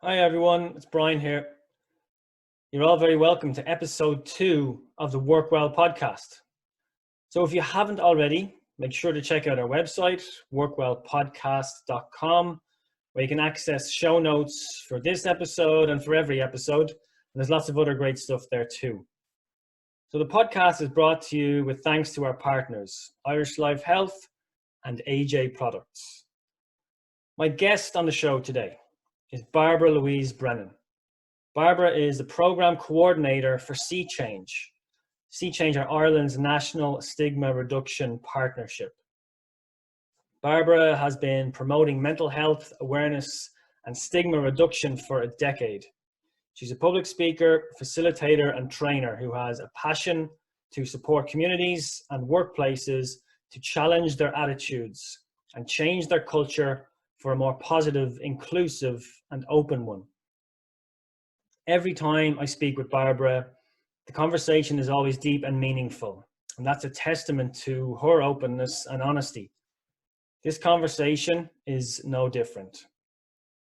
Hi everyone, it's Brian here. You're all very welcome to episode 2 of the Work Well podcast. So if you haven't already, make sure to check out our website, workwellpodcast.com, where you can access show notes for this episode and for every episode. And there's lots of other great stuff there too. So the podcast is brought to you with thanks to our partners, Irish Life Health and AJ Products. My guest on the show today is Barbara Louise Brennan. Barbara is the program coordinator for Sea Change. Sea Change are Ireland's national stigma reduction partnership. Barbara has been promoting mental health awareness and stigma reduction for a decade. She's a public speaker, facilitator, and trainer who has a passion to support communities and workplaces to challenge their attitudes and change their culture for a more positive, inclusive, and open one. Every time I speak with Barbara, the conversation is always deep and meaningful, and that's a testament to her openness and honesty. This conversation is no different.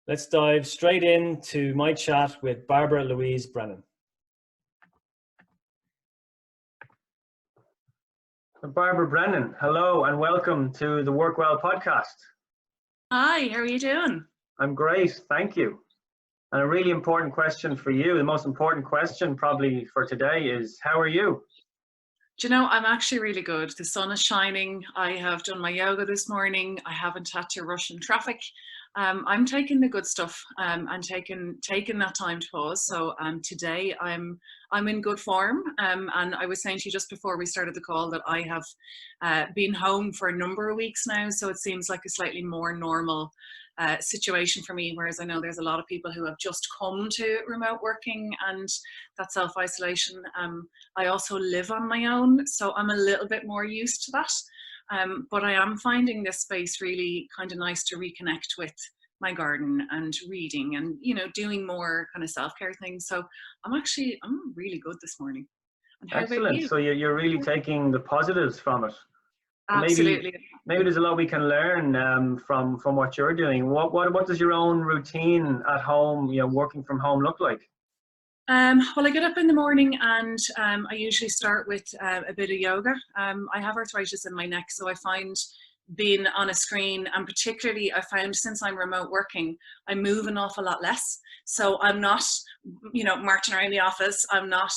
Let's dive straight into my chat with Barbara Louise Brennan. Barbara Brennan, hello and welcome to the Work Well podcast. Hi, how are you doing? I'm great, thank you. And a really important question for you, the most important question probably for today is, how are you? Do you know, I'm actually really good. The sun is shining. I have done my yoga this morning. I haven't had to rush in traffic. I'm taking the good stuff and taking that time to pause. So today I'm in good form. And I was saying to you just before we started the call that I have been home for a number of weeks now. So it seems like a slightly more normal situation for me, whereas I know there's a lot of people who have just come to remote working and that self-isolation. I also live on my own, so I'm a little bit more used to that. But I am finding this space really kind of nice to reconnect with my garden and reading and, you know, doing more kind of self-care things. So I'm really good this morning. And how about you? So you're really taking the positives from it. Absolutely. Maybe there's a lot we can learn from what you're doing. What does your own routine at home, you know, working from home look like? Well, I get up in the morning and I usually start with a bit of yoga. I have arthritis in my neck, so I find being on a screen, and particularly I found since I'm remote working, I move an awful lot less. So I'm not, you know, marching around the office. I'm not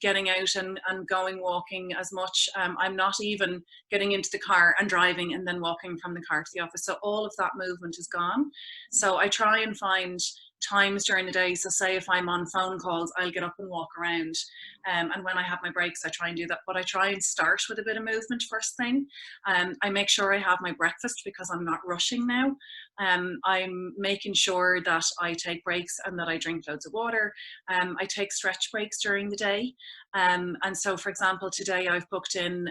getting out and going walking as much. I'm not even getting into the car and driving and then walking from the car to the office. So all of that movement is gone. So I try and find times during the day. So say if I'm on phone calls, I'll get up and walk around. And when I have my breaks, I try and do that. But I try and start with a bit of movement first thing. I make sure I have my breakfast because I'm not rushing now. I'm making sure that I take breaks and that I drink loads of water. I take stretch breaks during the day. And so, for example, today I've booked in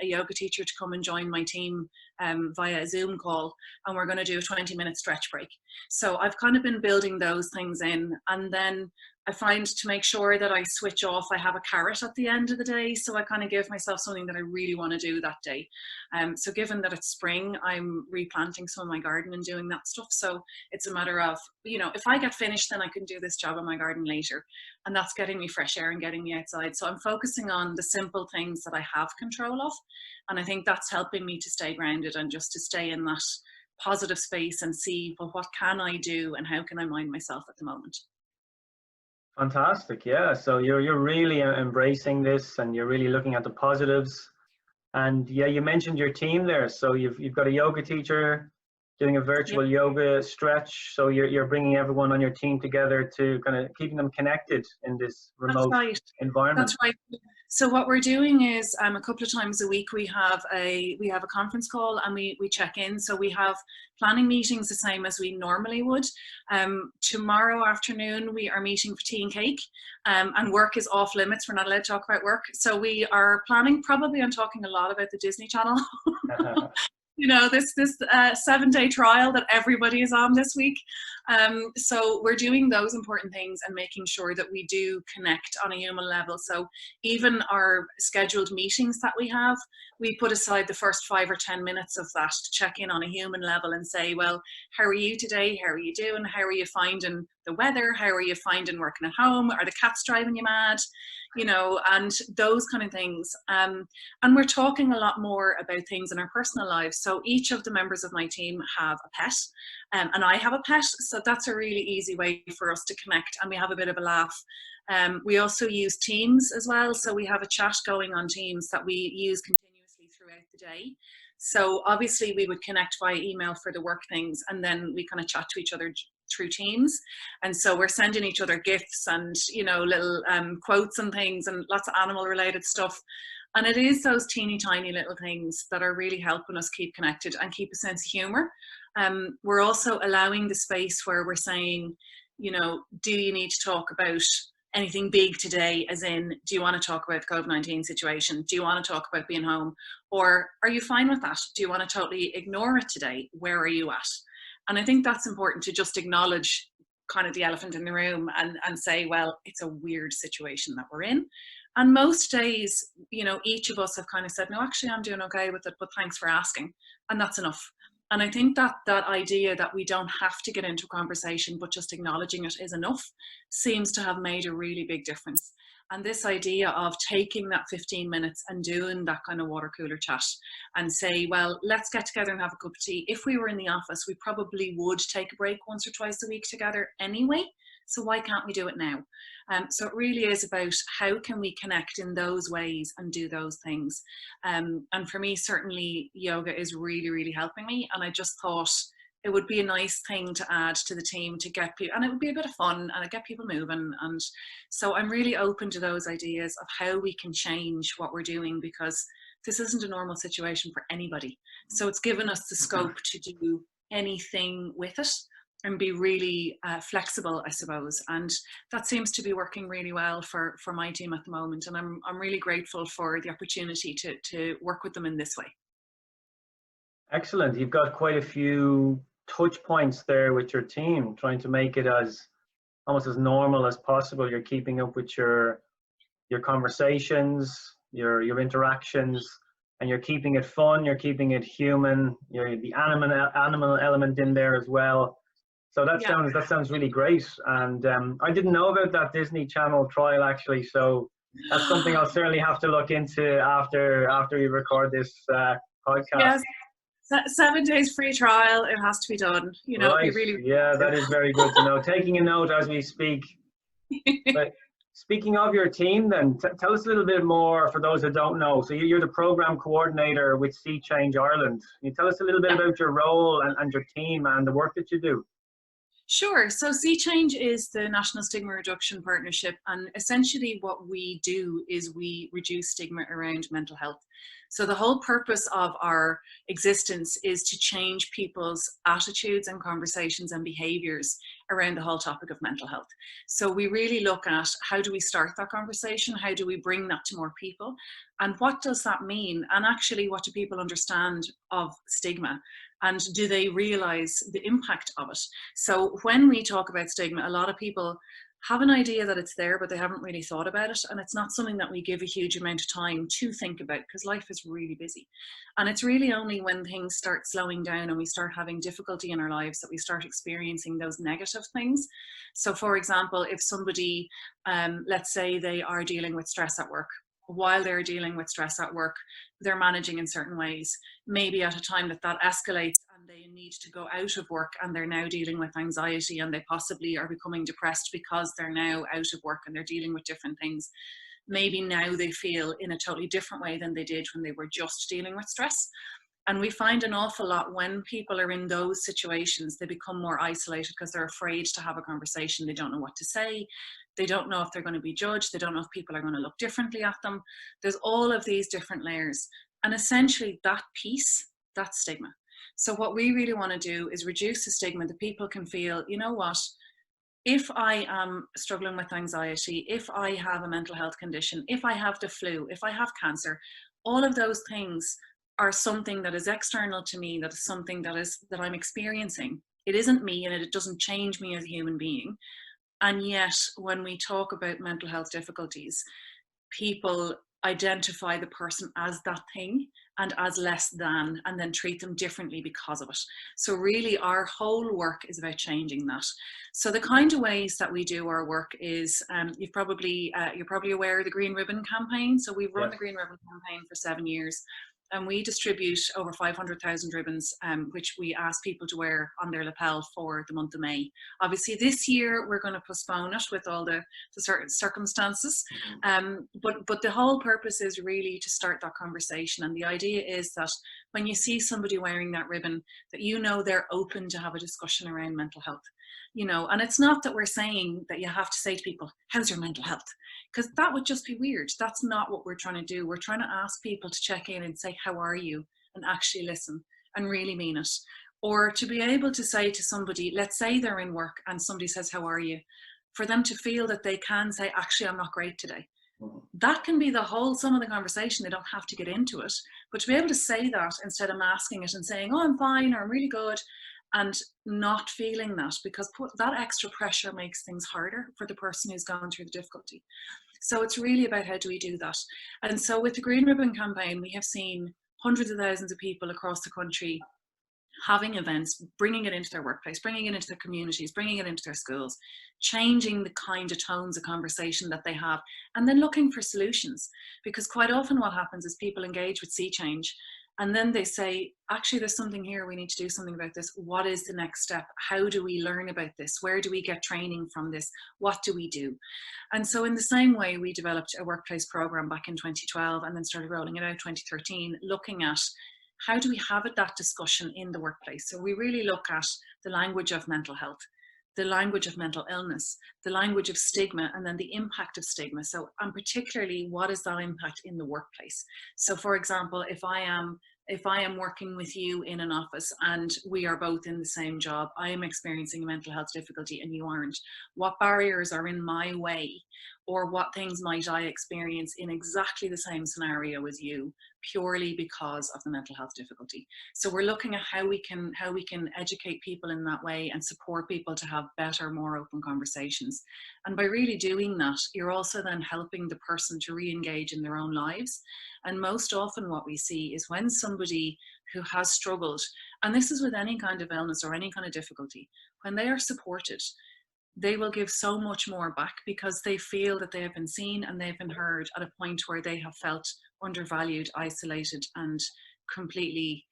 a yoga teacher to come and join my team via a Zoom call, and we're going to do a 20-minute stretch break. So I've kind of been building those things in, and then I find to make sure that I switch off, I have a carrot at the end of the day. So I kind of give myself something that I really want to do that day. So given that it's spring, I'm replanting some of my garden and doing that stuff. So it's a matter of, you know, if I get finished, then I can do this job in my garden later. And that's getting me fresh air and getting me outside. So I'm focusing on the simple things that I have control of. And I think that's helping me to stay grounded and just to stay in that positive space and see, well, what can I do and how can I mind myself at the moment? Fantastic, yeah. So you're really embracing this, and you're really looking at the positives. And yeah, you mentioned your team there. So you've got a yoga teacher doing a virtual yoga stretch. So you're bringing everyone on your team together to kind of keeping them connected in this remote environment. That's right. So what we're doing is a couple of times a week we have a conference call and we check in. So we have planning meetings the same as we normally would. Tomorrow afternoon we are meeting for tea and cake, and work is off limits. We're not allowed to talk about work. So we are planning probably on talking a lot about the Disney Channel. You know, this 7-day trial that everybody is on this week. So we're doing those important things and making sure that we do connect on a human level. So even our scheduled meetings that we have, we put aside the first 5 or 10 minutes of that to check in on a human level and say, well, how are you today? How are you doing? How are you finding the weather? How are you finding working at home? Are the cats driving you mad? You know, and those kind of things. And we're talking a lot more about things in our personal lives. So each of the members of my team have a pet, and I have a pet. So that's a really easy way for us to connect, and we have a bit of a laugh. We also use Teams as well. So we have a chat going on Teams that we use continuously throughout the day. So obviously we would connect via email for the work things, and then we kind of chat to each other through Teams. And so we're sending each other gifts and, you know, little quotes and things, and lots of animal related stuff. And it is those teeny tiny little things that are really helping us keep connected and keep a sense of humor. We're also allowing the space where we're saying, you know, do you need to talk about anything big today, as in, do you want to talk about the COVID-19 situation? Do you want to talk about being home? Or are you fine with that? Do you want to totally ignore it today? Where are you at? And I think that's important, to just acknowledge kind of the elephant in the room and say, well, it's a weird situation that we're in. And most days, you know, each of us have kind of said, no, actually, I'm doing okay with it, but thanks for asking. And that's enough. And I think that that idea that we don't have to get into a conversation, but just acknowledging it is enough, seems to have made a really big difference. And this idea of taking that 15 minutes and doing that kind of water cooler chat and say, well, let's get together and have a cup of tea. If we were in the office, we probably would take a break once or twice a week together anyway. So why can't we do it now? So it really is about how can we connect in those ways and do those things. And for me, certainly yoga is really, really helping me. And I just thought it would be a nice thing to add to the team to get people, and it would be a bit of fun and get people moving. And so I'm really open to those ideas of how we can change what we're doing, because this isn't a normal situation for anybody. So it's given us the scope to do anything with it and be really flexible, I suppose. And that seems to be working really well for my team at the moment. And I'm really grateful for the opportunity to work with them in this way. Excellent. You've got quite a few touch points there with your team, trying to make it as almost as normal as possible. You're keeping up with your conversations, your interactions, and you're keeping it fun, you're keeping it human, you're the animal element in there as well. So that sounds really great. And I didn't know about that Disney Channel trial, actually. So that's something I'll certainly have to look into after we record this podcast. Yes. 7 days free trial, it has to be done, you know. Right. Yeah, that is very good to know. Taking a note as we speak. But speaking of your team, then tell us a little bit more for those that don't know. So you're the program coordinator with Sea Change Ireland. Can you tell us a little bit about your role and your team and the work that you do? Sure. So Sea Change is the National Stigma Reduction Partnership, and essentially what we do is we reduce stigma around mental health. So the whole purpose of our existence is to change people's attitudes and conversations and behaviours around the whole topic of mental health. So we really look at how do we start that conversation, how do we bring that to more people, and what does that mean, and actually what do people understand of stigma, and do they realise the impact of it. So when we talk about stigma, a lot of people have an idea that it's there, but they haven't really thought about it. And it's not something that we give a huge amount of time to think about, because life is really busy. And it's really only when things start slowing down and we start having difficulty in our lives that we start experiencing those negative things. So for example, if somebody, let's say they are dealing with stress at work, while they're dealing with stress at work, they're managing in certain ways. Maybe at a time that escalates and they need to go out of work and they're now dealing with anxiety, and they possibly are becoming depressed because they're now out of work and they're dealing with different things. Maybe now they feel in a totally different way than they did when they were just dealing with stress. And we find an awful lot when people are in those situations, they become more isolated because they're afraid to have a conversation. They don't know what to say. They don't know if they're going to be judged. They don't know if people are going to look differently at them. There's all of these different layers. And essentially that piece, that's stigma. So what we really want to do is reduce the stigma that people can feel, you know what, if I am struggling with anxiety, if I have a mental health condition, if I have the flu, if I have cancer, all of those things are something that is external to me, that is something that I'm experiencing. It isn't me, and it doesn't change me as a human being. And yet, when we talk about mental health difficulties, people identify the person as that thing and as less than, and then treat them differently because of it. So really our whole work is about changing that. So the kind of ways that we do our work is, you're probably aware of the Green Ribbon campaign. So we've run the Green Ribbon campaign for 7 years, and we distribute over 500,000 ribbons, which we ask people to wear on their lapel for the month of May. Obviously this year we're going to postpone it with all the certain circumstances, but the whole purpose is really to start that conversation. And the idea is that when you see somebody wearing that ribbon, that you know they're open to have a discussion around mental health. You know, and it's not that we're saying that you have to say to people, how's your mental health? Because that would just be weird. That's not what we're trying to do. We're trying to ask people to check in and say, how are you? And actually listen and really mean it. Or to be able to say to somebody, let's say they're in work and somebody says, how are you? For them to feel that they can say, actually, I'm not great today. That can be the whole sum of the conversation. They don't have to get into it. But to be able to say that instead of masking it and saying, oh, I'm fine, or I'm really good, and not feeling that, because that extra pressure makes things harder for the person who's gone through the difficulty. So it's really about how do we do that. And so with the Green Ribbon campaign, we have seen hundreds of thousands of people across the country having events, bringing it into their workplace, bringing it into their communities, bringing it into their schools, changing the kind of tones of conversation that they have, and then looking for solutions. Because quite often what happens is people engage with sea change, and then they say, actually, there's something here, we need to do something about this. What is the next step? How do we learn about this? Where do we get training from this? What do we do? And so in the same way, we developed a workplace program back in 2012 and then started rolling it out 2013, looking at how do we have that discussion in the workplace? So we really look at the language of mental health, the language of mental illness, the language of stigma, and then the impact of stigma. So, and particularly, what is that impact in the workplace? So for example, if I am working with you in an office and we are both in the same job, I am experiencing a mental health difficulty and you aren't, what barriers are in my way? Or what things might I experience in exactly the same scenario as you, purely because of the mental health difficulty? So we're looking at how we can educate people in that way and support people to have better, more open conversations. And by really doing that, you're also then helping the person to re-engage in their own lives. And most often what we see is when somebody who has struggled, and this is with any kind of illness or any kind of difficulty, when they are supported, they will give so much more back because they feel that they have been seen and they've been heard at a point where they have felt undervalued, isolated, and completely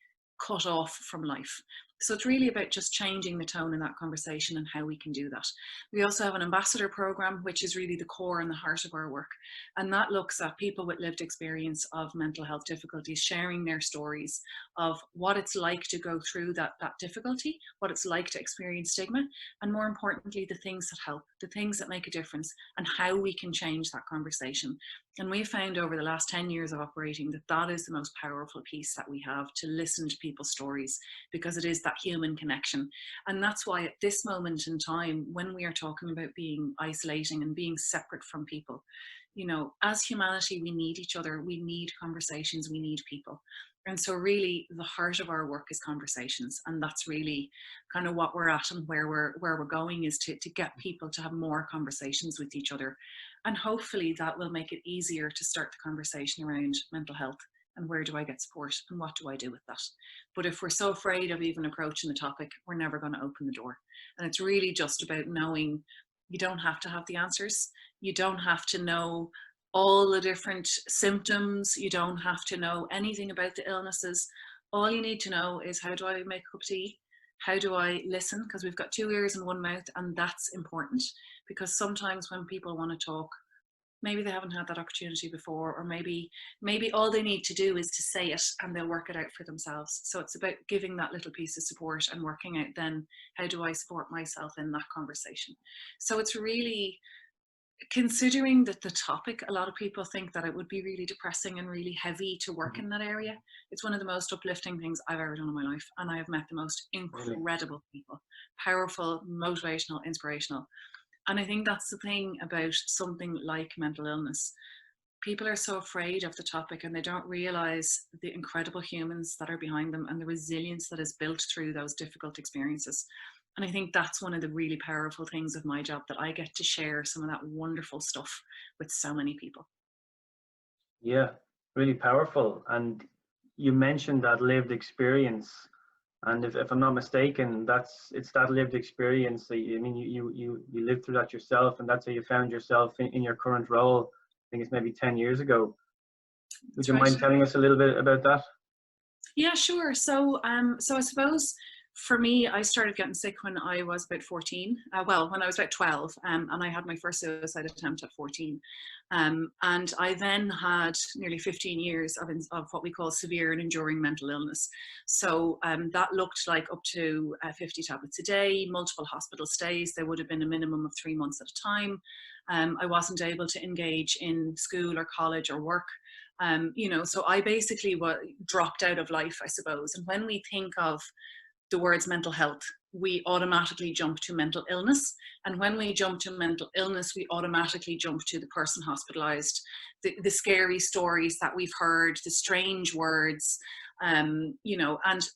cut off from life. So it's really about just changing the tone in that conversation and how we can do that. We also have an ambassador program, which is really the core and the heart of our work. And that looks at people with lived experience of mental health difficulties, sharing their stories of what it's like to go through that difficulty, what it's like to experience stigma, and more importantly, the things that help, the things that make a difference, and how we can change that conversation. And we found over the last 10 years of operating that that is the most powerful piece that we have, to listen to people's stories, because it is that human connection. And that's why at this moment in time, when we are talking about being isolating and being separate from people, you know, as humanity, we need each other, we need conversations, we need people. And so really the heart of our work is conversations, and that's really kind of what we're at and where we're going, is to get people to have more conversations with each other. And hopefully that will make it easier to start the conversation around mental health and where do I get support and what do I do with that. But if we're so afraid of even approaching the topic, we're never going to open the door. And it's really just about knowing you don't have to have the answers. You don't have to know all the different symptoms. You don't have to know anything about the illnesses. All you need to know is, how do I make a cup of tea? How do I listen? Because we've got 2 ears and 1 mouth, and that's important, because sometimes when people want to talk, maybe they haven't had that opportunity before, or maybe all they need to do is to say it and they'll work it out for themselves. So it's about giving that little piece of support and working out then, how do I support myself in that conversation? So it's really, considering that the topic, a lot of people think that it would be really depressing and really heavy to work in that area. It's one of the most uplifting things I've ever done in my life, and I have met the most incredible people, powerful, motivational, inspirational. And I think that's the thing about something like mental illness. People are so afraid of the topic and they don't realize the incredible humans that are behind them and the resilience that is built through those difficult experiences. And I think that's one of the really powerful things of my job, that I get to share some of that wonderful stuff with so many people. Yeah, really powerful. And you mentioned that lived experience. And if I'm not mistaken, it's that lived experience that you lived through that yourself, and that's how you found yourself in your current role. I think it's maybe 10 years ago. Would you mind telling us a little bit about that? Yeah, sure. So I suppose for me, I started getting sick when I was about 14. When I was about 12, and I had my first suicide attempt at 14. And I then had nearly 15 years of what we call severe and enduring mental illness. So that looked like up to 50 tablets a day, multiple hospital stays. There would have been a minimum of 3 months at a time. I wasn't able to engage in school or college or work. So I basically dropped out of life, I suppose. And when we think of the words mental health, we automatically jump to mental illness. And when we jump to mental illness, we automatically jump to the person hospitalized, the scary stories that we've heard, the strange words, and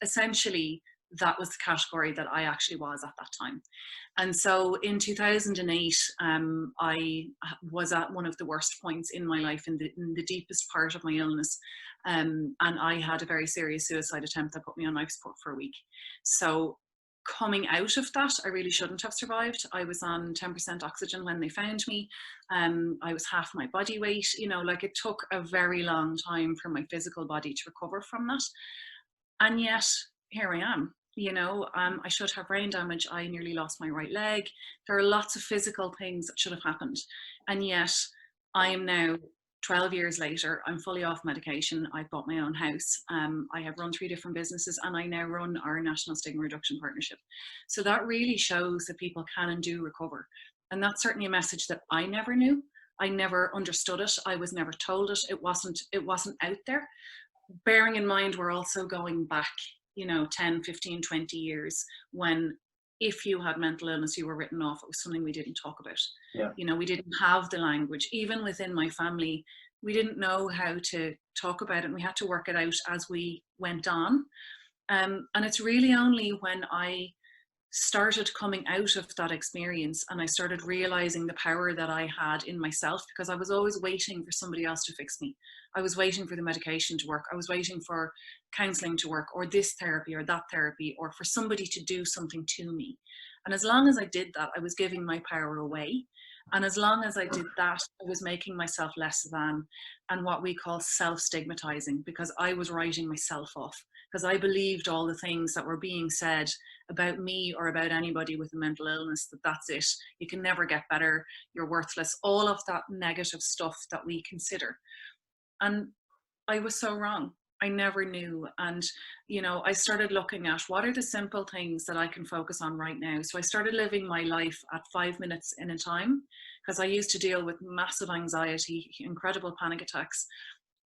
essentially that was the category that I actually was at that time. And so in 2008, I was at one of the worst points in my life, in the deepest part of my illness. And I had a very serious suicide attempt that put me on life support for a week. So coming out of that, I really shouldn't have survived. I was on 10% oxygen when they found me. I was half my body weight. It took a very long time for my physical body to recover from that. And yet, here I am. I should have brain damage. I nearly lost my right leg. There are lots of physical things that should have happened. And yet I am now 12 years later, I'm fully off medication. I've bought my own house. I have run 3 different businesses, and I now run our National Stigma Reduction Partnership. So that really shows that people can and do recover. And that's certainly a message that I never knew. I never understood it. I was never told it. It wasn't out there. Bearing in mind, we're also going back 10, 15, 20 years, when if you had mental illness, you were written off. It was something we didn't talk about. Yeah. We didn't have the language. Even within my family, we didn't know how to talk about it, and we had to work it out as we went on. And it's really only when I started coming out of that experience and I started realizing the power that I had in myself, because I was always waiting for somebody else to fix me. I was waiting for the medication to work. I was waiting for counseling to work, or this therapy or that therapy, or for somebody to do something to me. And as long as I did that, I was giving my power away. And as long as I did that, I was making myself less than, and what we call self-stigmatizing, because I was writing myself off, because I believed all the things that were being said about me or about anybody with a mental illness, that's it. You can never get better. You're worthless. All of that negative stuff that we consider. And I was so wrong. I never knew. And, I started looking at what are the simple things that I can focus on right now. So I started living my life at 5 minutes in a time, because I used to deal with massive anxiety, incredible panic attacks.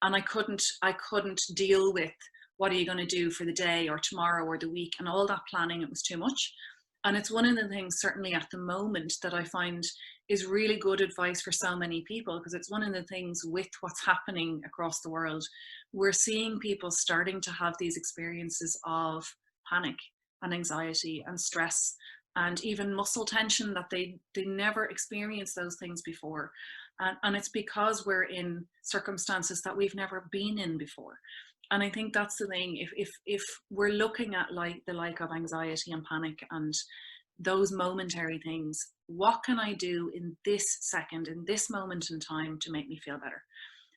And I couldn't deal with what are you going to do for the day or tomorrow or the week, and all that planning. It was too much. And it's one of the things, certainly at the moment, that I find is really good advice for so many people, because it's one of the things with what's happening across the world. We're seeing people starting to have these experiences of panic and anxiety and stress, and even muscle tension, that they never experienced those things before. And it's because we're in circumstances that we've never been in before. And I think that's the thing. If we're looking at the like of anxiety and panic and those momentary things, what can I do in this second, in this moment in time, to make me feel better?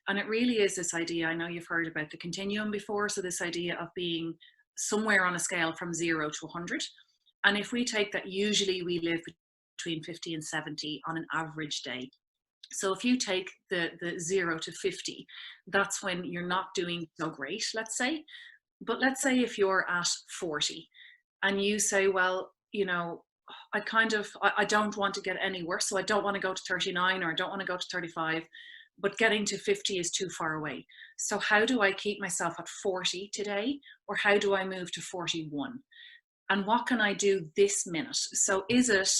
And it really is this idea. I know you've heard about the continuum before. So this idea of being somewhere on a scale from 0 to 100. And if we take that, usually we live between 50 and 70 on an average day. So if you take the 0 to 50, that's when you're not doing so great, let's say. But let's say if you're at 40 and you say, well, I don't want to get any worse. So I don't want to go to 39, or I don't want to go to 35, but getting to 50 is too far away. So how do I keep myself at 40 today? Or how do I move to 41? And what can I do this minute? So is it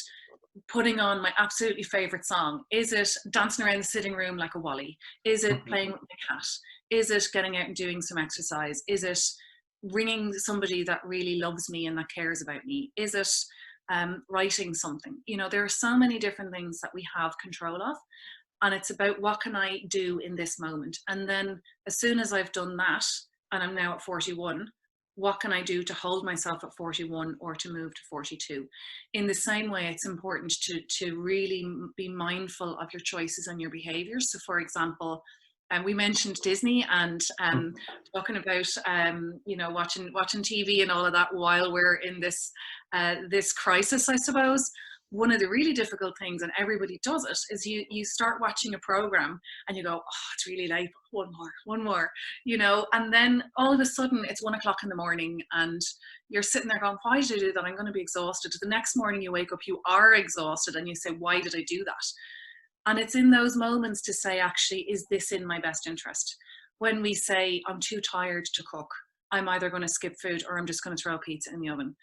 putting on my absolutely favorite song? Is it dancing around the sitting room like a Wally? Is it playing with my cat? Is it getting out and doing some exercise? Is it ringing somebody that really loves me and that cares about me? Is it writing something. You know, there are so many different things that we have control of, and it's about what can I do in this moment. And then as soon as I've done that, and I'm now at 41, what can I do to hold myself at 41 or to move to 42? In the same way, it's important to really be mindful of your choices and your behaviors. So for example, we mentioned Disney and talking about you know, watching TV and all of that while we're in this this crisis, I suppose. One of the really difficult things, and everybody does it, is you start watching a program and you go, oh, it's really late, one more, you know, and then all of a sudden it's 1 o'clock in the morning and you're sitting there going, why did I do that? I'm going to be exhausted. The next morning you wake up, you are exhausted, and you say, why did I do that? And it's in those moments to say, actually, is this in my best interest? When we say, I'm too tired to cook, I'm either going to skip food or I'm just going to throw pizza in the oven.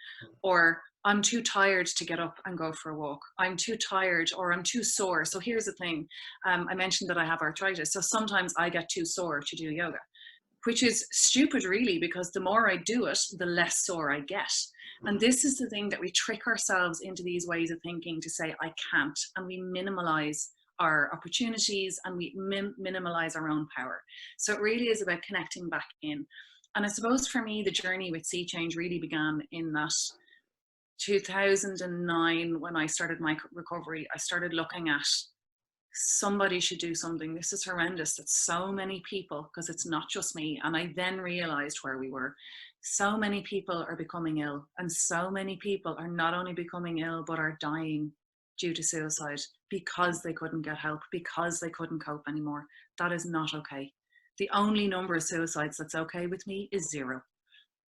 Or I'm too tired to get up and go for a walk. I'm too tired, or I'm too sore. So here's the thing. I mentioned that I have arthritis. So sometimes I get too sore to do yoga, which is stupid really, because the more I do it, the less sore I get. And this is the thing, that we trick ourselves into these ways of thinking to say, I can't, and we minimalize our opportunities and we minimalize our own power. So it really is about connecting back in. And I suppose for me, the journey with Sea Change really began in that 2009, when I started my recovery. I started looking at, somebody should do something. This is horrendous. It's so many people, because it's not just me. And I then realized where we were. So many people are becoming ill, and so many people are not only becoming ill, but are dying due to suicide because they couldn't get help, because they couldn't cope anymore. That is not okay. The only number of suicides that's okay with me is 0.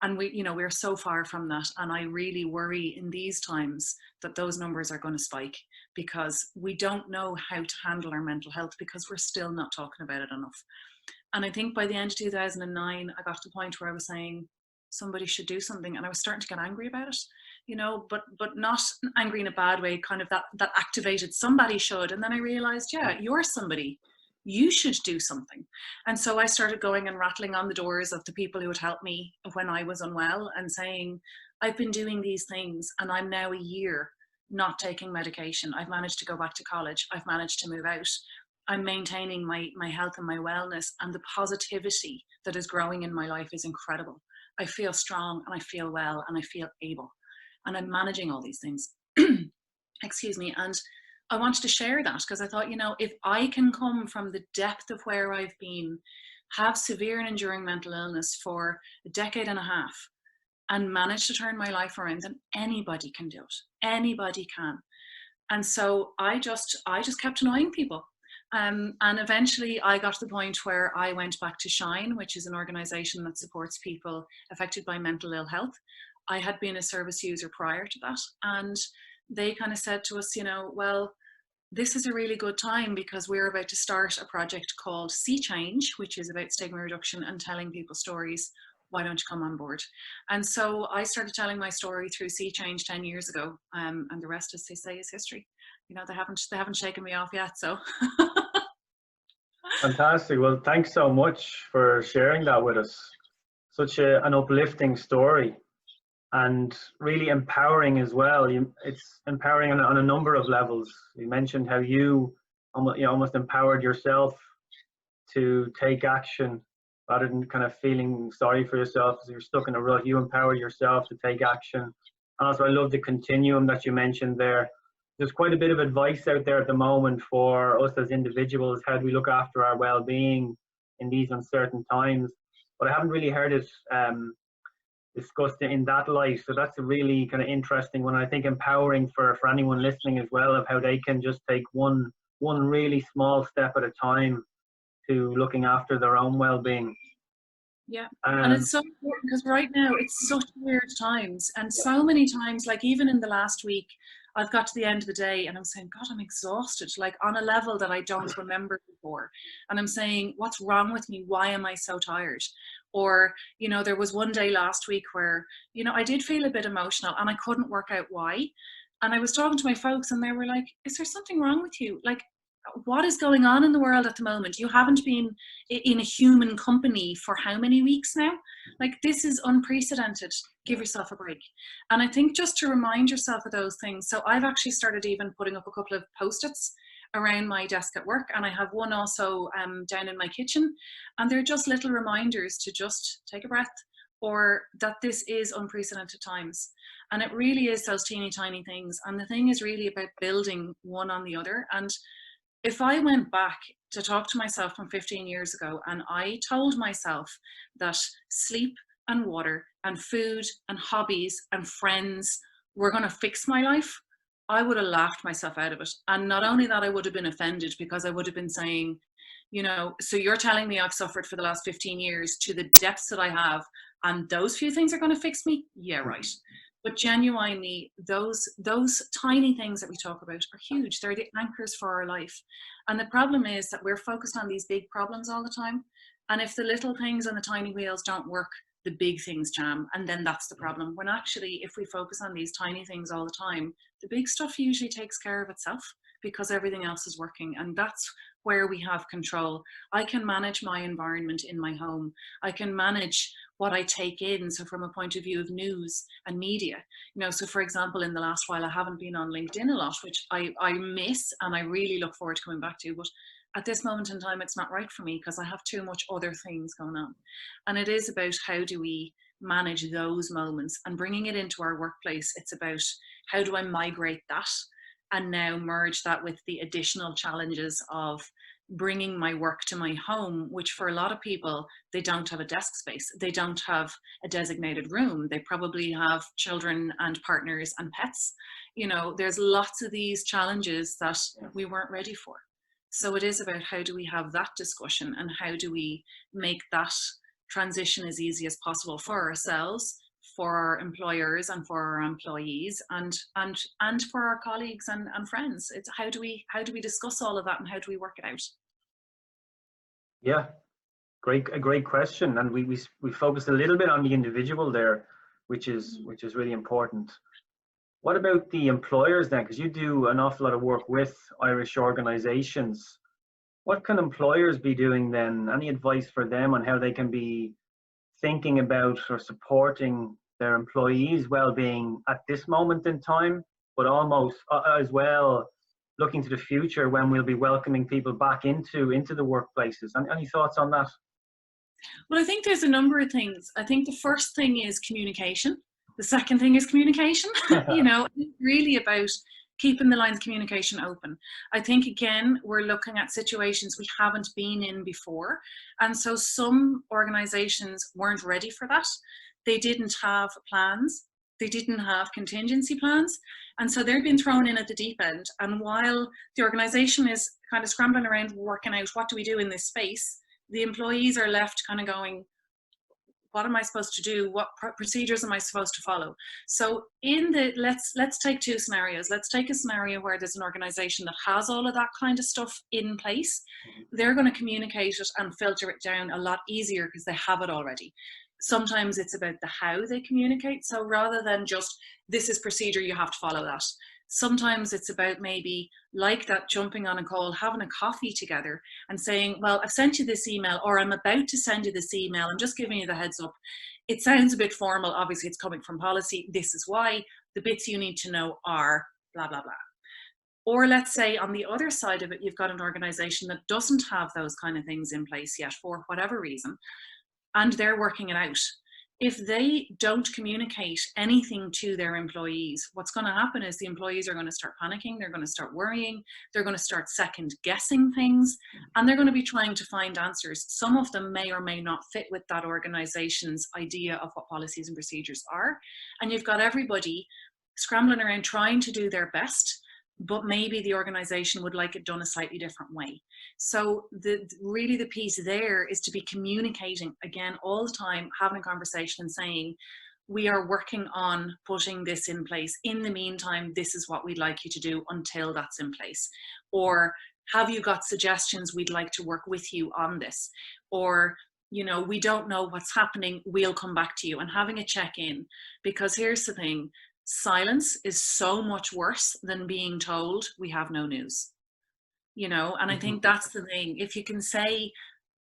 And we, you know, we're so far from that. And I really worry in these times that those numbers are going to spike, because we don't know how to handle our mental health, because we're still not talking about it enough. And I think by the end of 2009, I got to the point where I was saying, somebody should do something. And I was starting to get angry about it, you know, but not angry in a bad way, kind of that activated, somebody should. And then I realized, yeah, you're somebody. You should do something. And so I started going and rattling on the doors of the people who would help me when I was unwell, and saying, I've been doing these things and I'm now a year not taking medication. I've managed to go back to college. I've managed to move out. I'm maintaining my health and my wellness, and the positivity that is growing in my life is incredible. I feel strong and I feel well and I feel able, and I'm managing all these things. Excuse me. And I wanted to share that, because I thought, you know, if I can come from the depth of where I've been, have severe and enduring mental illness for a decade and a half, and manage to turn my life around, then anybody can do it. Anybody can. And so I just kept annoying people. And eventually I got to the point where I went back to Shine, which is an organization that supports people affected by mental ill health. I had been a service user prior to that, and they kind of said to us, you know, well, this is a really good time, because we're about to start a project called Sea Change, which is about stigma reduction and telling people stories. Why don't you come on board? And so I started telling my story through Sea Change 10 years ago, and the rest, as they say, is history. You know, they haven't shaken me off yet, so. Fantastic. Well, thanks so much for sharing that with us. Such an uplifting story, and really empowering as well. It's empowering on a number of levels. You mentioned how you almost empowered yourself to take action rather than kind of feeling sorry for yourself as you're stuck in a rut. You empowered yourself to take action. And also, I love the continuum that you mentioned there. There's quite a bit of advice out there at the moment for us as individuals. How do we look after our well-being in these uncertain times? But I haven't really heard it discussed in that light. So that's a really kind of interesting one. I think empowering for anyone listening as well, of how they can just take one really small step at a time to looking after their own well-being. Yeah, and it's so important, because right now it's such weird times, and so many times, like even in the last week, I've got to the end of the day and I'm saying, God, I'm exhausted, like on a level that I don't remember before. And I'm saying, what's wrong with me? Why am I so tired? Or, you know, there was one day last week where, you know, I did feel a bit emotional and I couldn't work out why. And I was talking to my folks and they were like, is there something wrong with you? Like, what is going on in the world at the moment? You haven't been in a human company for how many weeks now? Like, this is unprecedented. Give yourself a break. And I think just to remind yourself of those things. So I've actually started even putting up a couple of post-its around my desk at work, and I have one also down in my kitchen, and they're just little reminders to just take a breath, or that this is unprecedented times. And it really is those teeny tiny things. And the thing is really about building one on the other. And if I went back to talk to myself from 15 years ago and I told myself that sleep and water and food and hobbies and friends were going to fix my life, I would have laughed myself out of it. And not only that, I would have been offended, because I would have been saying, you know, so you're telling me I've suffered for the last 15 years to the depths that I have, and those few things are going to fix me? Yeah, right. But genuinely, those tiny things that we talk about are huge. They're the anchors for our life. And the problem is that we're focused on these big problems all the time. And if the little things on the tiny wheels don't work, the big things jam. And then that's the problem. When actually, if we focus on these tiny things all the time, the big stuff usually takes care of itself, because everything else is working. And that's where we have control. I can manage my environment in my home. I can manage what I take in. So from a point of view of news and media, you know, so for example, in the last while, I haven't been on LinkedIn a lot, which I miss, and I really look forward to coming back to. But at this moment in time, it's not right for me, because I have too much other things going on. And it is about how do we manage those moments, and bringing it into our workplace. It's about how do I migrate that and now merge that with the additional challenges of bringing my work to my home, which for a lot of people, they don't have a desk space. They don't have a designated room. They probably have children and partners and pets. You know, there's lots of these challenges that we weren't ready for. So it is about how do we have that discussion, and how do we make that transition as easy as possible for ourselves, for our employers, and for our employees, and for our colleagues and friends. It's how do we discuss all of that, and how do we work it out? Yeah, a great question. And we focused a little bit on the individual there, which is really important. What about the employers then? Because you do an awful lot of work with Irish organizations. What can employers be doing then? Any advice for them on how they can be thinking about or supporting their employees' well-being at this moment in time, but almost as well looking to the future when we'll be welcoming people back into the workplaces? Any thoughts on that? Well, I think there's a number of things. I think the first thing is communication. The second thing is communication. You know, it's really about keeping the lines of communication open. I think, again, we're looking at situations we haven't been in before. And so some organizations weren't ready for that. They didn't have plans. They didn't have contingency plans. And so they're being thrown in at the deep end. And while the organization is kind of scrambling around working out what do we do in this space, the employees are left kind of going, what am I supposed to do? What procedures am I supposed to follow? So let's take two scenarios. Let's take a scenario where there's an organization that has all of that kind of stuff in place. They're going to communicate it and filter it down a lot easier because they have it already. Sometimes it's about the how they communicate. So rather than just, this is procedure, you have to follow that. Sometimes it's about maybe like that, jumping on a call, having a coffee together and saying, well, I've sent you this email, or I'm about to send you this email. I'm just giving you the heads up. It sounds a bit formal. Obviously, it's coming from policy. This is why. The bits you need to know are blah, blah, blah. Or let's say on the other side of it, you've got an organization that doesn't have those kind of things in place yet for whatever reason, and they're working it out. If they don't communicate anything to their employees, what's going to happen is the employees are going to start panicking, they're going to start worrying, they're going to start second guessing things, and they're going to be trying to find answers. Some of them may or may not fit with that organization's idea of what policies and procedures are. And you've got everybody scrambling around trying to do their best, but maybe the organization would like it done a slightly different way. So really the piece there is to be communicating, again, all the time, having a conversation and saying, we are working on putting this in place. In the meantime, this is what we'd like you to do until that's in place. Or have you got suggestions? We'd like to work with you on this. Or, you know, we don't know what's happening, we'll come back to you, and having a check-in. Because here's the thing, silence is so much worse than being told we have no news. you know, and I think that's the thing. If you can say,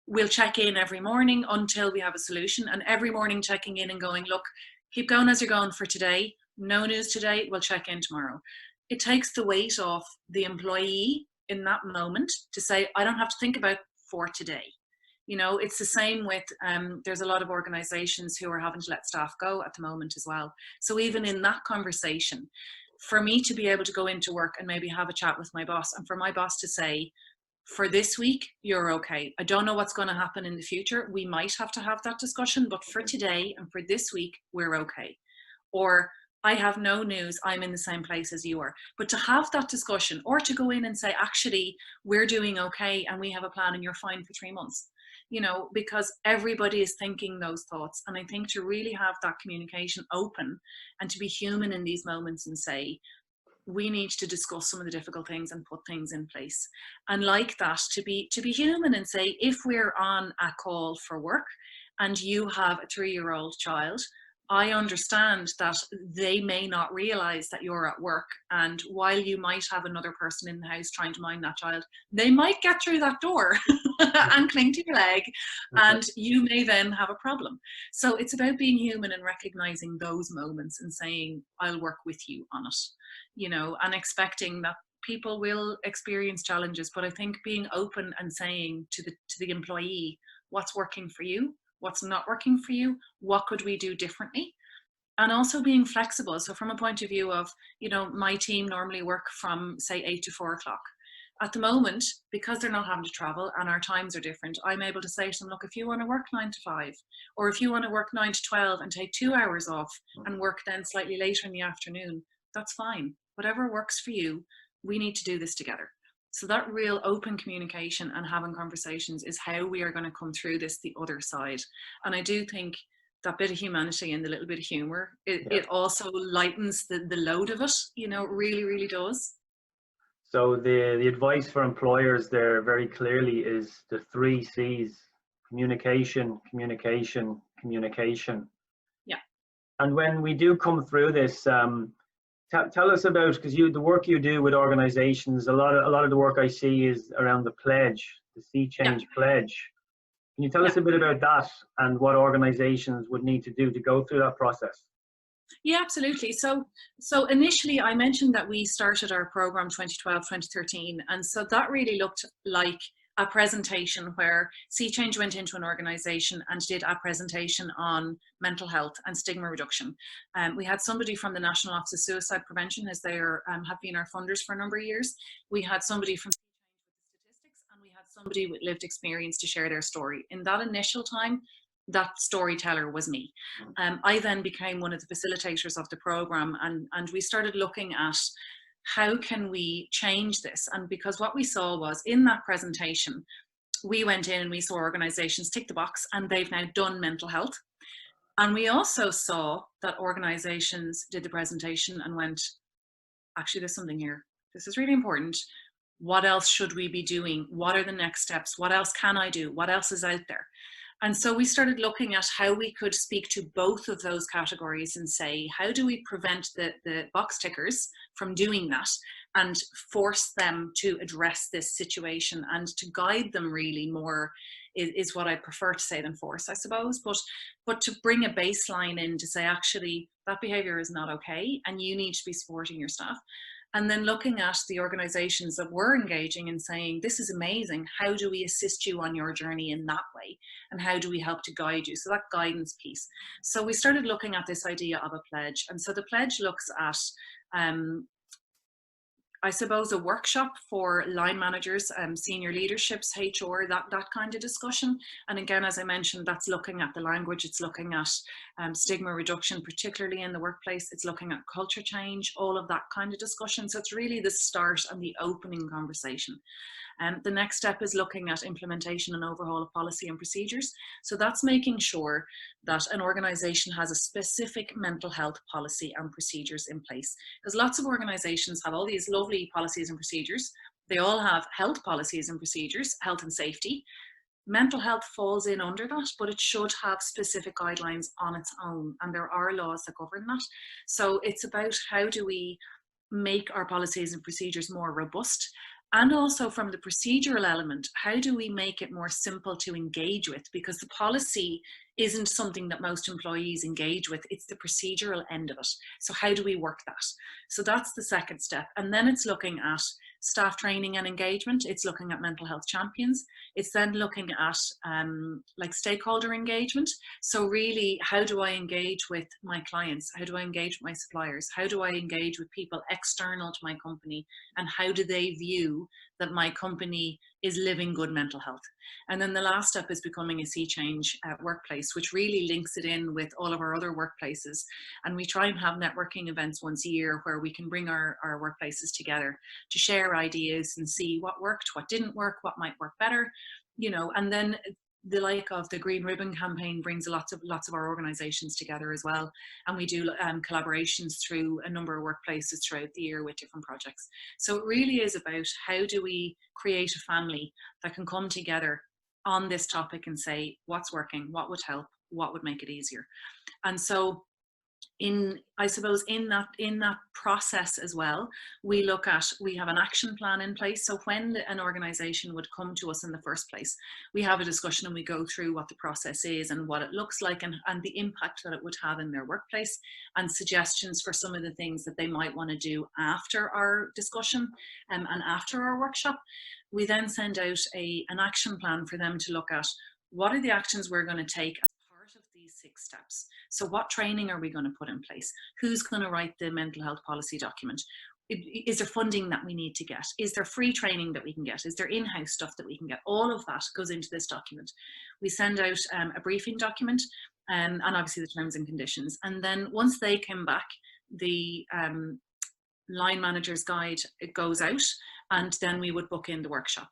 we'll check in every morning until we have a solution, and every morning checking in and going, look, keep going as you're going for today. No news today, we'll check in tomorrow. It takes the weight off the employee in that moment to say, I don't have to think about for today. You know, it's the same with, there's a lot of organizations who are having to let staff go at the moment as well. So even in that conversation, for me to be able to go into work and maybe have a chat with my boss, and for my boss to say, for this week, you're okay. I don't know what's going to happen in the future. We might have to have that discussion, but for today and for this week, we're okay. Or I have no news, I'm in the same place as you are. But to have that discussion, or to go in and say, actually, we're doing okay and we have a plan and you're fine for 3 months. You know, because everybody is thinking those thoughts. And I think to really have that communication open and to be human in these moments and say, we need to discuss some of the difficult things and put things in place. And like that, to be human and say, if we're on a call for work and you have a 3-year-old child, I understand that they may not realize that you're at work, and while you might have another person in the house trying to mind that child, they might get through that door and cling to your leg, and you may then have a problem. So it's about being human and recognizing those moments and saying, I'll work with you on it, you know, and expecting that people will experience challenges. But I think being open and saying to the employee, what's working for you, what's not working for you, what could we do differently, and also being flexible. So from a point of view of, you know, my team normally work from say 8 to 4 o'clock. At the moment, because they're not having to travel and our times are different, I'm able to say to them, look, if you want to work 9 to 5, or if you want to work 9 to 12 and take 2 hours off and work then slightly later in the afternoon, that's fine. Whatever works for you, we need to do this together. So that real open communication and having conversations is how we are going to come through this the other side. And I do think that bit of humanity and the little bit of humor, it also lightens the load of it, you know, it really, really does. So the advice for employers there very clearly is the 3 C's: communication, communication, communication. Yeah. And when we do come through this, tell us about, because the work you do with organizations, a lot of the work I see is around the pledge, the Sea Change pledge. Can you tell us a bit about that and what organizations would need to do to go through that process? Yeah, absolutely. So initially I mentioned that we started our program 2012, 2013. And so that really looked like a presentation where Sea Change went into an organization and did a presentation on mental health and stigma reduction. We had somebody from the National Office of Suicide Prevention, as they have been our funders for a number of years. We had somebody from statistics, and we had somebody with lived experience to share their story. In that initial time, that storyteller was me. I then became one of the facilitators of the program, and we started looking at how can we change this? And because what we saw was in that presentation, we went in and we saw organizations tick the box and they've now done mental health. And we also saw that organizations did the presentation and went, actually, there's something here. This is really important. What else should we be doing? What are the next steps? What else can I do? What else is out there? And so we started looking at how we could speak to both of those categories and say, how do we prevent the box tickers from doing that and force them to address this situation and to guide them really more is what I prefer to say than force, I suppose. But to bring a baseline in to say, actually, that behavior is not okay and you need to be supporting your staff. And then looking at the organizations that were engaging and saying, this is amazing. How do we assist you on your journey in that way? And how do we help to guide you? So that guidance piece. So we started looking at this idea of a pledge. And so the pledge looks at, I suppose, a workshop for line managers, senior leaderships, HR, that kind of discussion. And again, as I mentioned, that's looking at the language, it's looking at stigma reduction, particularly in the workplace, it's looking at culture change, all of that kind of discussion. So it's really the start and the opening conversation. The next step is looking at implementation and overhaul of policy and procedures. So that's making sure that an organization has a specific mental health policy and procedures in place. Because lots of organizations have all these lovely policies and procedures. They all have health policies and procedures, health and safety. Mental health falls in under that, but it should have specific guidelines on its own. And there are laws that govern that. So it's about how do we make our policies and procedures more robust And also from the procedural element, how do we make it more simple to engage with? Because the policy isn't something that most employees engage with, it's the procedural end of it. So how do we work that? So that's the second step. And then it's looking at staff training and engagement. It's looking at mental health champions. It's then looking at like stakeholder engagement. So really, how do I engage with my clients? How do I engage with my suppliers? How do I engage with people external to my company? And how do they view that my company is living good mental health? And then the last step is becoming a sea change workplace, which really links it in with all of our other workplaces. And we try and have networking events once a year where we can bring our workplaces together to share ideas and see what worked, what didn't work, what might work better, you know. And then the like of the Green Ribbon campaign brings lots of our organizations together as well. And we do collaborations through a number of workplaces throughout the year with different projects. So it really is about how do we create a family that can come together on this topic and say, what's working, what would help, what would make it easier. And so I suppose in that process as well, we have an action plan in place. So when an organization would come to us in the first place, we have a discussion and we go through what the process is and what it looks like and the impact that it would have in their workplace, and suggestions for some of the things that they might want to do after our discussion and after our workshop. We then send out an action plan for them to look at what are the actions we're going to take as part of these 6 steps. So what training are we going to put in place? Who's going to write the mental health policy document? Is there funding that we need to get? Is there free training that we can get? Is there in-house stuff that we can get? All of that goes into this document. We send out a briefing document and obviously the terms and conditions. And then once they come back, the line manager's guide, it goes out, and then we would book in the workshop.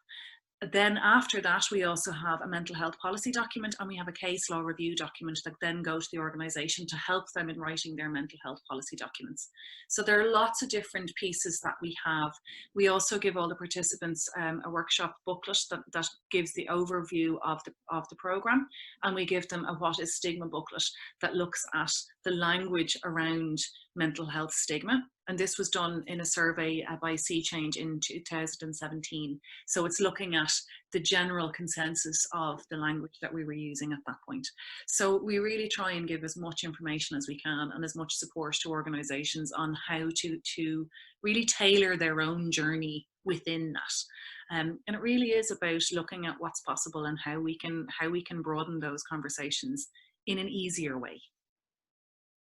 Then after that, we also have a mental health policy document, and we have a case law review document that then go to the organisation to help them in writing their mental health policy documents. So there are lots of different pieces that we have. We also give all the participants a workshop booklet that gives the overview of the programme, and we give them a What is Stigma booklet that looks at the language around mental health stigma. And this was done in a survey by Sea Change in 2017. So it's looking at the general consensus of the language that we were using at that point. So we really try and give as much information as we can and as much support to organisations on how to really tailor their own journey within that. And it really is about looking at what's possible and how we can broaden those conversations in an easier way.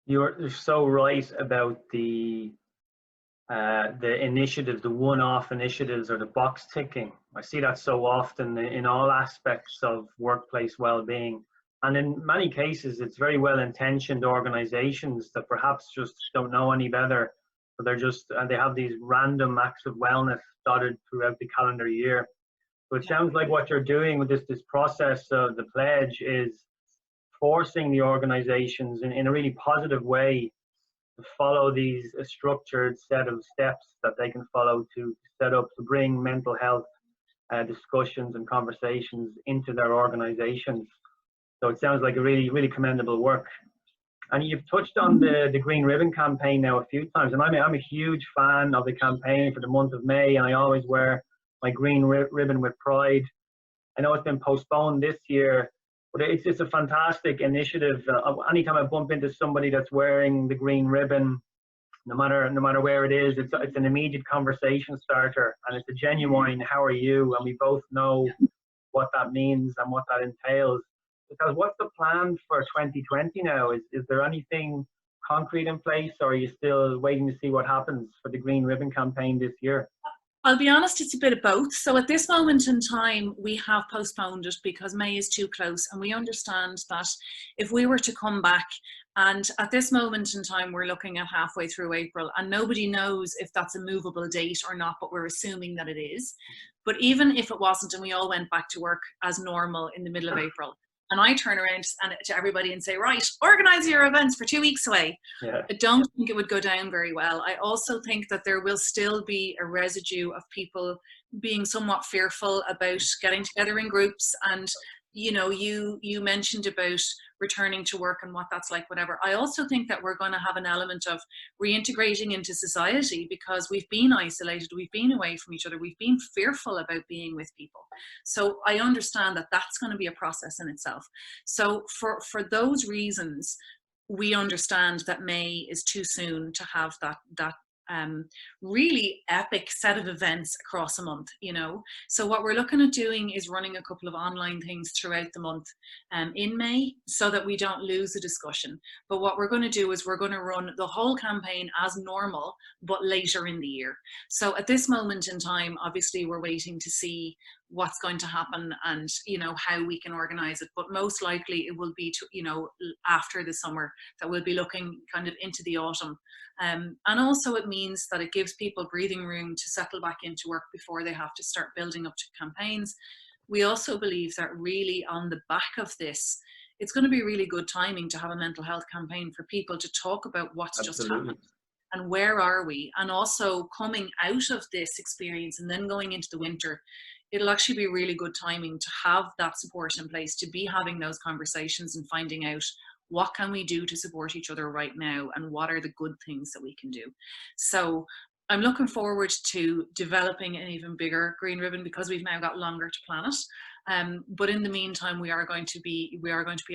You're so right about the initiative, the one-off initiatives or the box ticking. I see that so often in all aspects of workplace well-being. And in many cases, it's very well-intentioned organizations that perhaps just don't know any better. But they have these random acts of wellness dotted throughout the calendar year. So it sounds like what you're doing with this process of the pledge is forcing the organizations in a really positive way to follow these structured set of steps that they can follow to set up to bring mental health discussions and conversations into their organizations. So it sounds like a really, really commendable work. And you've touched on the Green Ribbon campaign now a few times, and I'm a huge fan of the campaign for the month of May, and I always wear my green ribbon with pride. I know it's been postponed this year, but it's a fantastic initiative. Anytime I bump into somebody that's wearing the green ribbon, no matter where it is, it's an immediate conversation starter, and it's a genuine "How are you?" and we both know what that means and what that entails. Because what's the plan for 2020 now? Is there anything concrete in place, or are you still waiting to see what happens for the Green Ribbon campaign this year? I'll be honest, it's a bit of both. So at this moment in time, we have postponed it because May is too close, and we understand that if we were to come back, and at this moment in time, we're looking at halfway through April, and nobody knows if that's a movable date or not, but we're assuming that it is. But even if it wasn't, and we all went back to work as normal in the middle of April, and I turn around to everybody and say, right, organise your events for 2 weeks away. Yeah. I don't think it would go down very well. I also think that there will still be a residue of people being somewhat fearful about getting together in groups and, you know, you mentioned about returning to work and what that's like, whatever. I also think that we're going to have an element of reintegrating into society because we've been isolated, we've been away from each other, we've been fearful about being with people. So I understand that that's going to be a process in itself. So for those reasons, we understand that May is too soon to have that really epic set of events across a month, you know. So what we're looking at doing is running a couple of online things throughout the month in May so that we don't lose the discussion. But what we're going to do is we're going to run the whole campaign as normal, but later in the year. So at this moment in time, obviously we're waiting to see what's going to happen and, you know, how we can organize it, but most likely it will be to, you know, after the summer that we'll be looking kind of into the autumn. And also it means that it gives people breathing room to settle back into work before they have to start building up to campaigns. We also believe that really on the back of this, it's going to be really good timing to have a mental health campaign for people to talk about what's just happened and where are we, and also coming out of this experience and then going into the winter. It'll actually be really good timing to have that support in place, to be having those conversations and finding out what can we do to support each other right now and what are the good things that we can do. So I'm looking forward to developing an even bigger green ribbon because we've now got longer to plan it. But in the meantime, we are going to be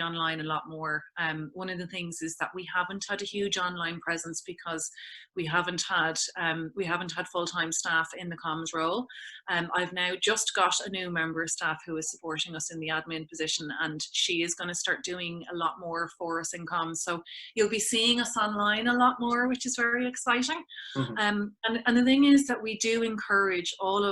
online a lot more. One of the things is that we haven't had a huge online presence because we haven't had full-time staff in the comms role. I've now just got a new member of staff who is supporting us in the admin position, and she is going to start doing a lot more for us in comms. So you'll be seeing us online a lot more, which is very exciting. And the thing is that we do encourage all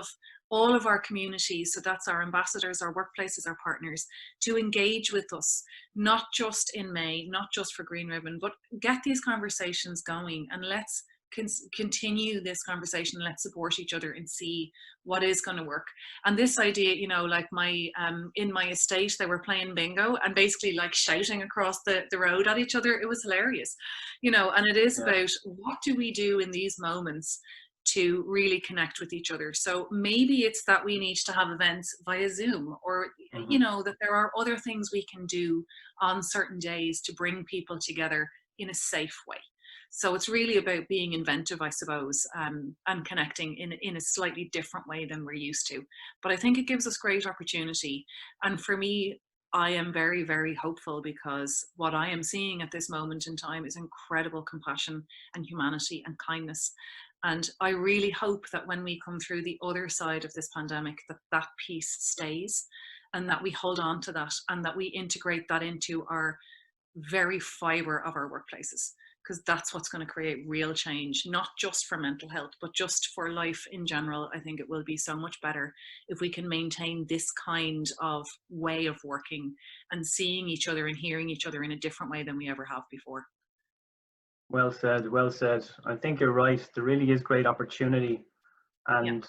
of our communities, so that's our ambassadors, our workplaces, our partners, to engage with us, not just in May, not just for Green Ribbon, but get these conversations going and let's continue this conversation. Let's support each other and see what is going to work. And this idea, you know, like in my estate, they were playing bingo and basically like shouting across the road at each other. It was hilarious, you know, and it is about what do we do in these moments to really connect with each other. So maybe it's that we need to have events via Zoom, or you know, that there are other things we can do on certain days to bring people together in a safe way. So it's really about being inventive, I suppose, and connecting in a slightly different way than we're used to. But I think it gives us great opportunity. And for me, I am very, very hopeful because what I am seeing at this moment in time is incredible compassion and humanity and kindness. And I really hope that when we come through the other side of this pandemic, that piece stays and that we hold on to that and that we integrate that into our very fibre of our workplaces, because that's what's going to create real change, not just for mental health, but just for life in general. I think it will be so much better if we can maintain this kind of way of working and seeing each other and hearing each other in a different way than we ever have before. Well said, well said. I think you're right. There really is great opportunity. And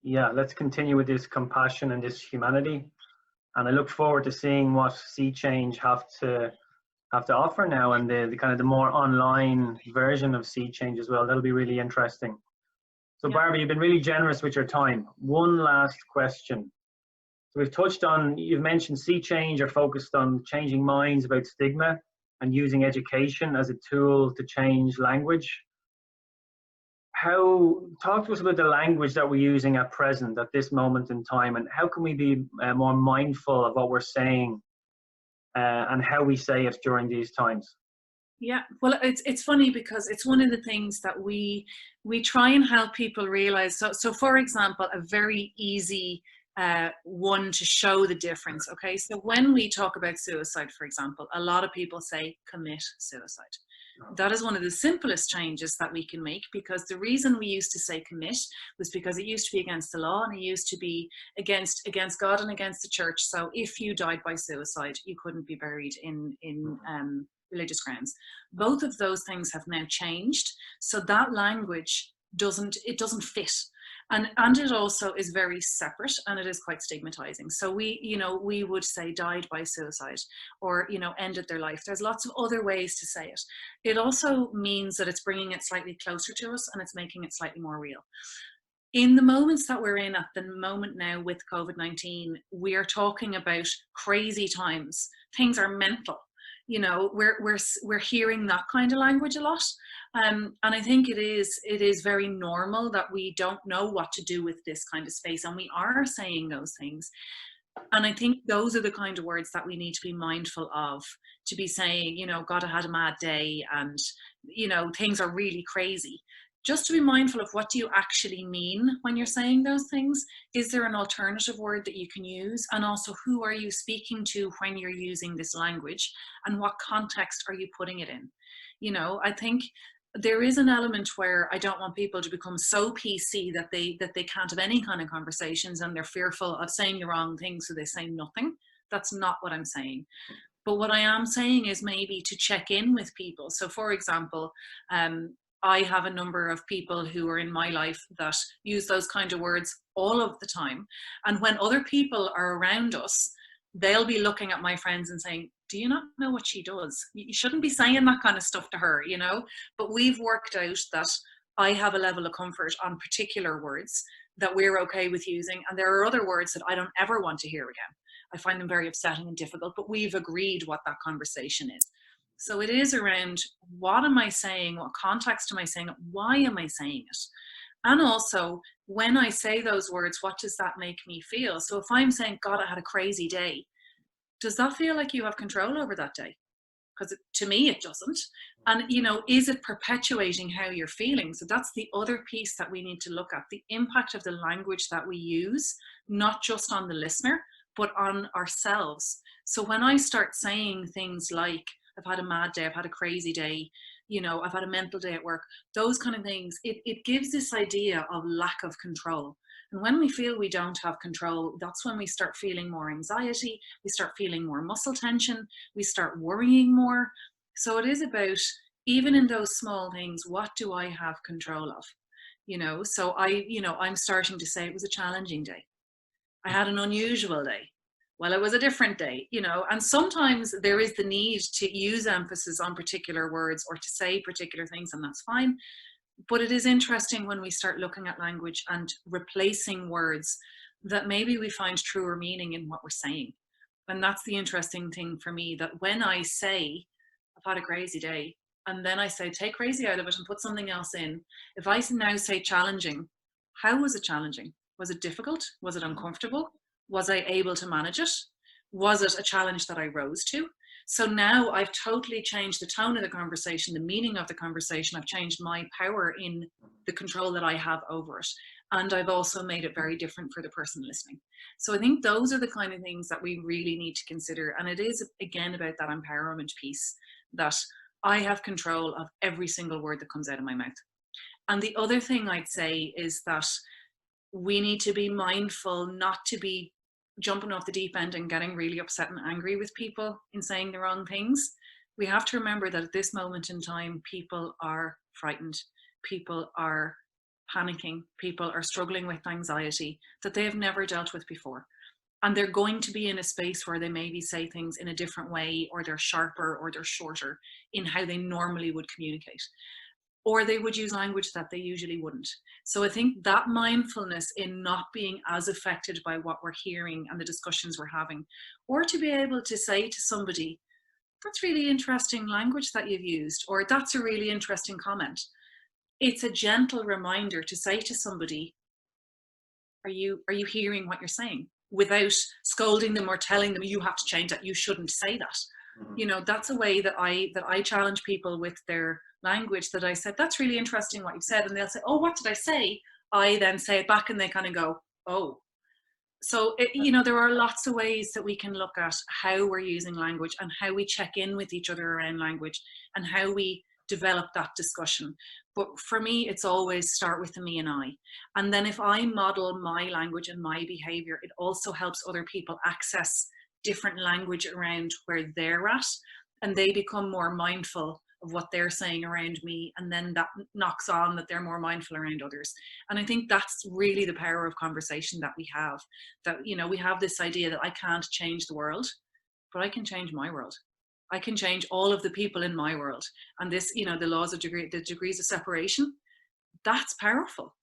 yeah, let's continue with this compassion and this humanity. And I look forward to seeing what Sea Change have to offer now, and the kind of the more online version of Sea Change as well. That'll be really interesting. So Barbara, you've been really generous with your time. One last question. So we've touched on, you've mentioned Sea Change are focused on changing minds about stigma and using education as a tool to change language. Talk to us about the language that we're using at present, at this moment in time, and how can we be more mindful of what we're saying and how we say it during these times? Yeah, well, it's funny because it's one of the things that we try and help people realize. So for example, a very easy one to show the difference. Okay, so when we talk about suicide, for example, a lot of people say commit suicide. That is one of the simplest changes that we can make, because the reason we used to say commit was because it used to be against the law and it used to be against God and against the church. So if you died by suicide, you couldn't be buried in religious grounds. Both of those things have now changed, so that language doesn't fit. And it also is very separate, and it is quite stigmatizing. So we would say died by suicide, or, ended their life. There's lots of other ways to say it. It also means that it's bringing it slightly closer to us and it's making it slightly more real. in the moments that we're in at the moment now with COVID-19, we are talking about crazy times. Things are mental. You know, we're hearing that kind of language a lot. And I think it is very normal that we don't know what to do with this kind of space, and we are saying those things. And I think those are the kind of words that we need to be mindful of, to be saying, you know, God, I had a mad day, and, you know, things are really crazy. Just to be mindful of, what do you actually mean when you're saying those things? Is there an alternative word that you can use? And also, who are you speaking to when you're using this language, and what context are you putting it in? You know, I think there is an element where I don't want people to become so PC that they can't have any kind of conversations, and they're fearful of saying the wrong thing, so they say nothing. That's not what I'm saying. But what I am saying is maybe to check in with people. So for example, I have a number of people who are in my life that use those kind of words all of the time. And when other people are around us, they'll be looking at my friends and saying, do you not know what she does? You shouldn't be saying that kind of stuff to her, you know? But we've worked out that I have a level of comfort on particular words that we're okay with using. And there are other words that I don't ever want to hear again. I find them very upsetting and difficult, but we've agreed what that conversation is. So it is around, what am I saying? What context am I saying it? Why am I saying it? And also, when I say those words, what does that make me feel? So if I'm saying, God, I had a crazy day, does that feel like you have control over that day? Because to me, it doesn't. And, you know, is it perpetuating how you're feeling? So that's the other piece that we need to look at, the impact of the language that we use, not just on the listener, but on ourselves. So when I start saying things like, I've had a mad day, I've had a crazy day, you know, I've had a mental day at work, those kind of things, it gives this idea of lack of control. And when we feel we don't have control, that's when we start feeling more anxiety, we start feeling more muscle tension, we start worrying more. So it is about, even in those small things, what do I have control of? You know, so I'm starting to say, it was a challenging day. I had an unusual day. Well, it was a different day, you know, and sometimes there is the need to use emphasis on particular words or to say particular things, and that's fine. But it is interesting when we start looking at language and replacing words that maybe we find truer meaning in what we're saying. And that's the interesting thing for me, that when I say, I've had a crazy day, and then I say, take crazy out of it and put something else in. If I now say challenging, how was it challenging? Was it difficult? Was it uncomfortable? Was I able to manage it? Was it a challenge that I rose to? So now I've totally changed the tone of the conversation, the meaning of the conversation. I've changed my power in the control that I have over it. And I've also made it very different for the person listening. So I think those are the kind of things that we really need to consider. And it is, again, about that empowerment piece, that I have control of every single word that comes out of my mouth. And the other thing I'd say is that we need to be mindful not to be jumping off the deep end and getting really upset and angry with people in saying the wrong things. We have to remember that at this moment in time, people are frightened, people are panicking, people are struggling with anxiety that they have never dealt with before. And they're going to be in a space where they maybe say things in a different way, or they're sharper or they're shorter in how they normally would communicate. Or they would use language that they usually wouldn't. So I think that mindfulness in not being as affected by what we're hearing and the discussions we're having, or to be able to say to somebody, that's really interesting language that you've used, or that's a really interesting comment. It's a gentle reminder to say to somebody, are you hearing what you're saying? Without scolding them or telling them, you have to change that, you shouldn't say that. You know, that's a way that I challenge people with their language, that I said, that's really interesting what you've said. And they'll say, oh, what did I say? I then say it back and they kind of go, oh. So, you know, there are lots of ways that we can look at how we're using language and how we check in with each other around language and how we develop that discussion. But for me, it's always start with the me and I. And then if I model my language and my behavior, it also helps other people access different language around where they're at, and they become more mindful of what they're saying around me, and then that knocks on that they're more mindful around others. And I think that's really the power of conversation that we have, that, you know, we have this idea that I can't change the world, but I can change my world. I can change all of the people in my world. And this, you know, the laws of the degrees of separation, that's powerful.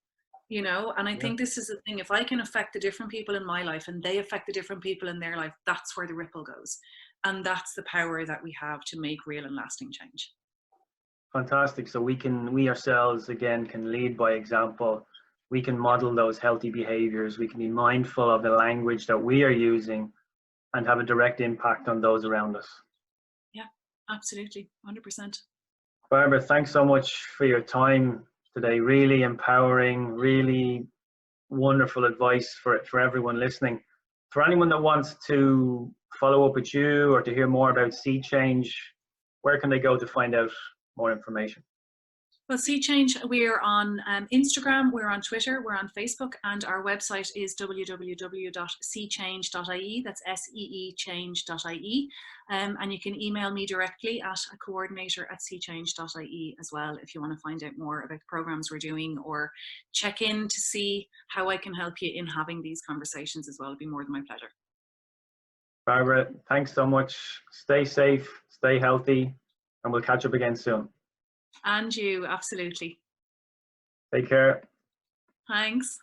you know. And I Yeah. think this is the thing, if I can affect the different people in my life and they affect the different people in their life, that's where the ripple goes. And that's the power that we have to make real and lasting change. Fantastic. So we ourselves, again, can lead by example. We can model those healthy behaviors. We can be mindful of the language that we are using and have a direct impact on those around us. Yeah, absolutely. 100%. Barbara, thanks so much for your time today. Really empowering, really wonderful advice for everyone listening. For anyone that wants to follow up with you or to hear more about Sea Change, where can they go to find out more information? Well, Sea Change, we're on Instagram, we're on Twitter, we're on Facebook, and our website is www.seechange.ie. That's SEE change.ie. And you can email me directly at a coordinator@seechange.ie as well if you want to find out more about the programs we're doing or check in to see how I can help you in having these conversations as well. It'd be more than my pleasure. Barbara, thanks so much. Stay safe, stay healthy, and we'll catch up again soon. And you, absolutely. Take care. Thanks.